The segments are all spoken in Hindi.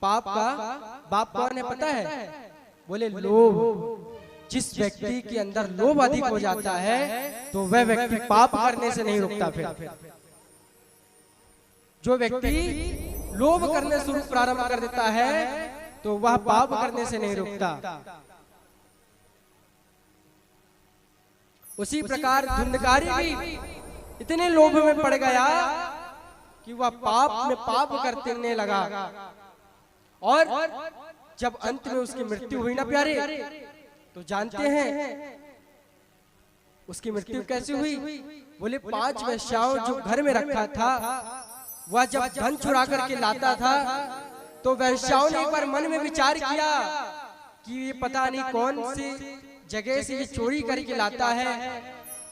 पाप का बाप कौन है पता है? बोले लोभ। जिस व्यक्ति के अंदर लोभ अधिक हो जाता है तो वह व्यक्ति पाप करने से नहीं रुकता। फिर जो व्यक्ति लोभ करने शुरू प्रारंभ कर देता है तो वह पाप करने से नहीं रुकता। उसी प्रकार धुंधकारी भी इतने लोभ में पड़ गया कि वह पाप में पाप करने लगा। और जब अंत में उसकी मृत्यु हुई ना प्यारे, तो जानते हैं उसकी मृत्यु कैसे हुई? बोले 5 वेश्याओं जो घर में रखा था, वह जब धन चुरा करके लाता था तो वेश्याओं ने एक बार मन में विचार किया कि ये पता नहीं कौन सी जगह से ये चोरी करके लाता है,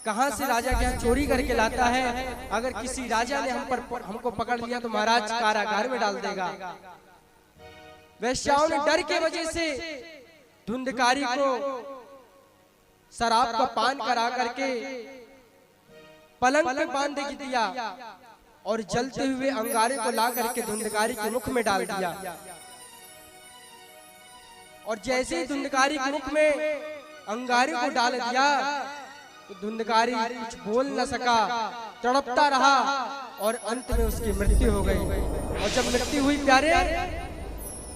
कहां से राजा के यहाँ चोरी करके लाता है। अगर किसी राजा ने हमको पकड़ लिया तो महाराज कारागार में डाल देगा। वेश्याओं ने डर के वजह से धुंधकारी को शराब का पान करा करके पलंग पे बांध दिया और जलते हुए अंगारे को ला करके धुंधकारी के मुख में डाल दिया। और जैसे ही धुंधकारी के मुख में अंगारे को डाल दिया तो धुंधकारी कुछ बोल न सका, तड़पता रहा और अंत में उसकी मृत्यु हो गई। और जब मृत्यु हुई प्यारे,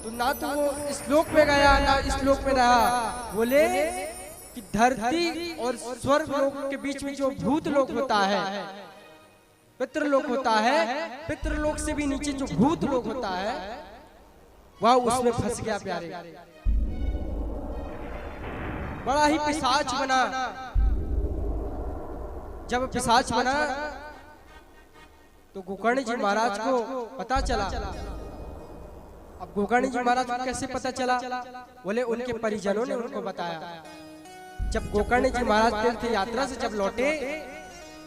तो ना तो वो इस लोक में गया ना इस लोक में रहा। बोले कि धरती और स्वर्ग लोक के बीच में जो भूत लोक होता है, पितृलोक होता है, पितृलोक से भी नीचे जो भूत लोक होता है, वह उसमें फंस गया प्यारे। बड़ा ही पिशाच बना। जब पिशाच बना तो गोकर्ण जी महाराज को पता चला। अब गोकर्ण जी महाराज को कैसे पता चला? बोले उनके परिजनों ने उनको बताया। जब गोकर्ण जी महाराज तीर्थ यात्रा से जब लौटे,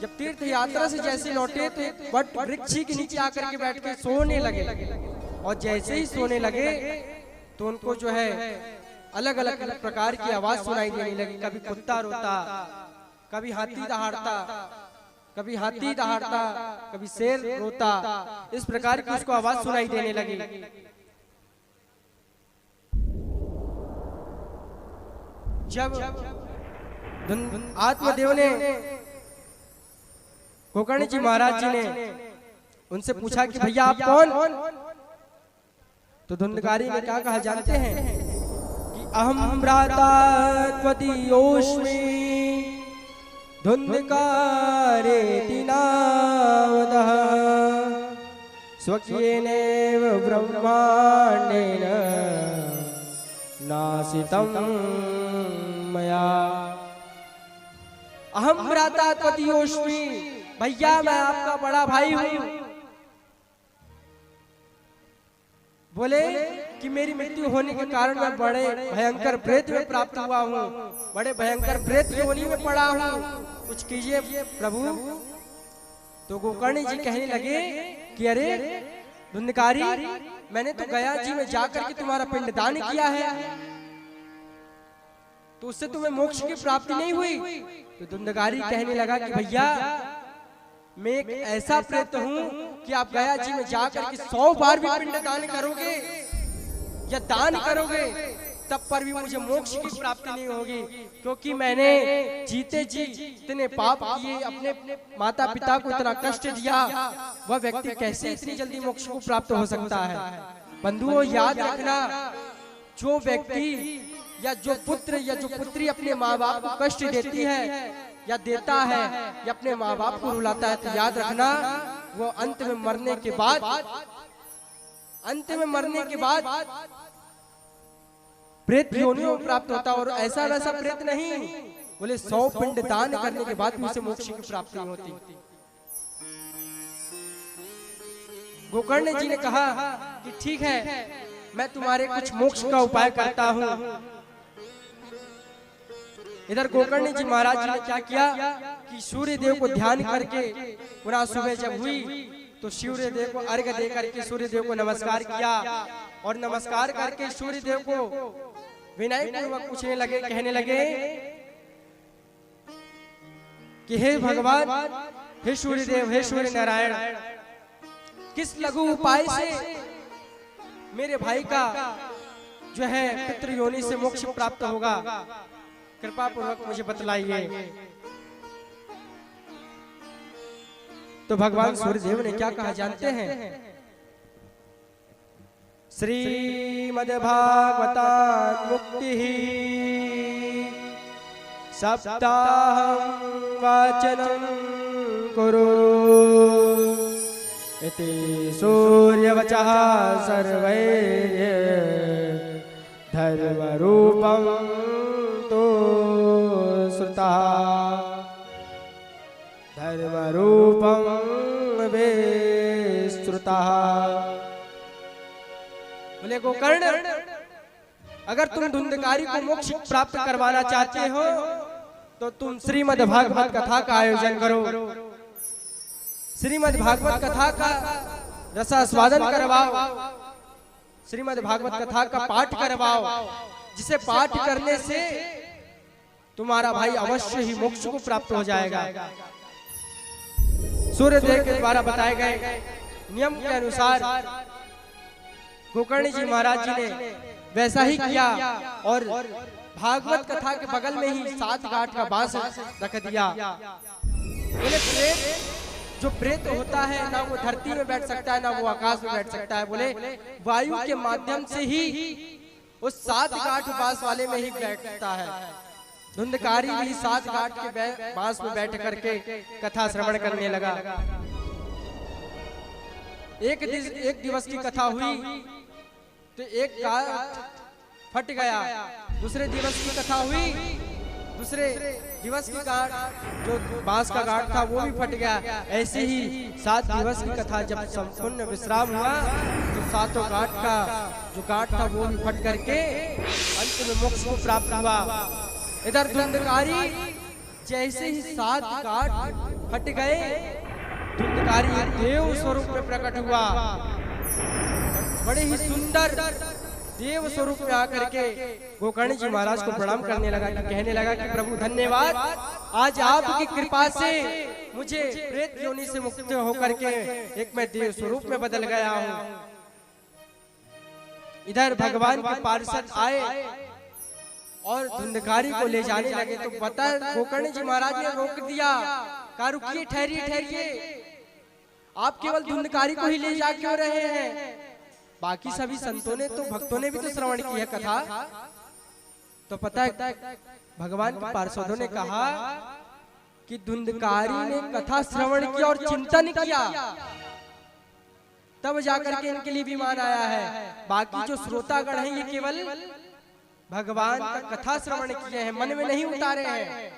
जब तीर्थ यात्रा से जैसे लौटे तो वट वृक्ष के नीचे आकर के बैठ के सोने लगे। और जैसे ही सोने लगे तो उनको जो है अलग अलग प्रकार की आवाज सुनाई देने लगी। कभी कुत्ता रोता, कभी हाथी दहाड़ता, कभी हाथी दहाड़ता, कभी शेर रोता। इस प्रकार की उसको आवाज सुनाई देने लगी। जब आत्मदेव ने गोकर्ण जी महाराज जी ने उनसे पूछा कि भैया आप कौन? तो धुंधकारी ने क्या कहा जानते हैं कि अहम भ्राता त्वदीयोऽस्मि धुंधकारेति नामतः स्वकीयेनैव ब्रह्माण्डेन नासितं मया। अहम भ्राता त्वदीयोऽस्मि, भैया मैं आपका बड़ा भाई हूं। बोले कि मेरी मृत्यु होने के कारण मैं बड़े भयंकर प्रेत में प्राप्त हुआ हूँ, बड़े भयंकर प्रेत योनि में पड़ा हूँ, कुछ कीजिए प्रभु। तो गोकर्ण जी कहने लगे कि अरे धुंधकारी, मैंने तो गया जी में जाकर के तुम्हारा पिंडदान किया है, तो उससे तुम्हें मोक्ष की प्राप्ति नहीं हुई। तो धुंधकारी कहने लगा कि भैया मैं एक ऐसा प्रेत हूँ कि आप गया जी में जाकर के 100 बार भी पिंडदान करोगे या दान करोगे तब पर भी मुझे मोक्ष की प्राप्ति नहीं होगी, क्योंकि मैंने जीते जी इतने पाप किए, अपने माता पिता को इतना कष्ट दिया। वह व्यक्ति कैसे इतनी जल्दी मोक्ष को प्राप्त हो सकता है? बंधुओं याद रखना, जो व्यक्ति या जो पुत्र या जो पुत्री अपने माँ बाप को कष्ट देती है या देता है या अपने माँ बाप को रुलाता है, तो याद रखना वो अंत में मरने के बाद प्रेत योनियों में प्राप्त होता। और ऐसा वैसा प्रेत नहीं, बोले 100 पिंड दान करने के बाद भी उसे मोक्ष की प्राप्ति होती। गोकर्ण जी ने कहा कि ठीक है, मैं तुम्हारे कुछ मोक्ष का उपाय करता हूँ। इधर गोकर्ण जी महाराज जी ने क्या किया कि सूर्य देव को ध्यान करके पुनः सुबह जब हुई तो सूर्य देव को अर्घ्य दे करके सूर्य देव को नमस्कार किया। और नमस्कार करके सूर्य देव को विनय पूर्वक पूछने लगे, कहने लगे कि हे भगवान, हे सूर्य देव, हे सूर्य नारायण, किस लघु उपाय से मेरे भाई का जो है पितृ योनि से मोक्ष प्राप्त होगा, कृपा पूर्वक मुझे बतलाइए। तो भगवान सूर्यदेव ने क्या कहा जानते हैं? श्रीमद्भागवतात् मुक्तिः सप्ताहं वाचनं कुरु इति सूर्यवचः सर्वैः धर्मरूपं तो श्रुतः धर्मरूपं विस्तृतः। बोले गोकर्ण, अगर तुम धुंधकारी को मोक्ष प्राप्त करवाना चाहते हो तो तुम श्रीमद् भागवत कथा का आयोजन करो, श्रीमद् भागवत कथा का रसास्वादन करवाओ, श्रीमद् भागवत कथा का पाठ करवाओ, जिसे पाठ करने से तुम्हारा भाई अवश्य ही मोक्ष को प्राप्त हो जाएगा। सूर्यदेव के द्वारा बताए गए नियम के अनुसार गोकर्ण जी महाराज जी ने वैसा ही किया और भागवत कथा के बगल में ही 7 गांठ का बांस रख दिया। बोले जो प्रेत होता है ना वो धरती में बैठ सकता है ना वो आकाश में बैठ सकता है, बोले वायु के माध्यम से ही उस 7 गांठ बांस वाले में ही बैठता है। धुंधकारी भी 7 गांठ के बांस में बैठ करके कथा श्रवण करने लगा। एक दिवस की कथा हुई तो एक गांठ फट गया, दूसरे दिवस की कथा हुई, दूसरे दिवस की गांठ जो बांस का गांठ था वो भी फट गया। ऐसे ही 7 दिवस की कथा जब संपूर्ण विश्राम हुआ तो 7 गांठ का जो गांठ था वो भी फट करके अंत में मोक्ष को प्राप्त हुआ। इधर धुंधकारी जैसे ही 7 गांठ फट गए, धुंधकारी देव स्वरूप में प्रकट हुआ, बड़े ही सुंदर देव स्वरूप में आकर के गोकर्ण जी महाराज को प्रणाम करने लगा, कहने लगा कि प्रभु धन्यवाद, आज आपकी कृपा से मुझे प्रेत योनि से मुक्त होकर के एक मैं देव स्वरूप में बदल गया हूँ। इधर भगवान के पार्षद आए और धुंधकारी को ले जाने लगे तो बता गोकर्ण जी महाराज ने रोक दिया, कहा रुकिए, ठहरिए ठहरिए, आप केवल धुंधकारी को ही ले जा क्यों रहे हैं? बाकी सभी संतों ने तो भक्तों ने भी तो श्रवण की है कथा। तो पता है भगवान के पार्षदों ने कहा कि धुंधकारी ने कथा श्रवण किया और चिंतन किया, तब जाकर के इनके लिए विमान आया है। बाकी जो श्रोतागण हैं ये केवल भगवान का कथा श्रवण किए हैं, मन में नहीं उतारे हैं,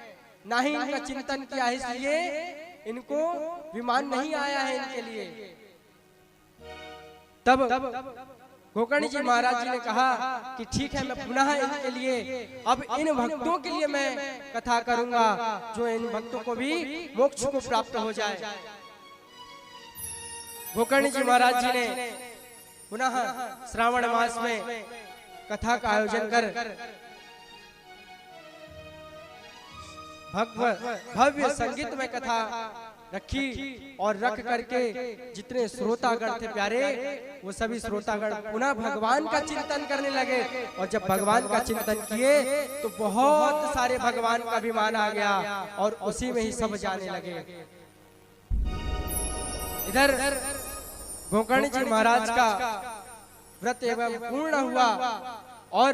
ना ही इनका चिंतन किया है, इसलिए इनको विमान नहीं आया है इनके लिए। तब गोकर्ण जी महाराज जी ने कहा कि ठीक है, मैं पुनः इनके लिए अब इन भक्तों के लिए मैं कथा करूंगा जो इन भक्तों को भी मोक्ष को प्राप्त हो जाए। गोकर्ण जी महाराज जी ने पुनः श्रावण मास में कथा का आयोजन कर भव्य संगीत में कथा रखी और रख करके जितने श्रोतागण थे प्यारे, वो सभी श्रोतागण पुनः भगवान का चिंतन करने लगे। और जब भगवान का चिंतन किए तो बहुत सारे भगवान का विमान आ गया और उसी में ही सब जाने लगे। इधर गोकर्ण जी महाराज का व्रत एवं पूर्ण हुआ और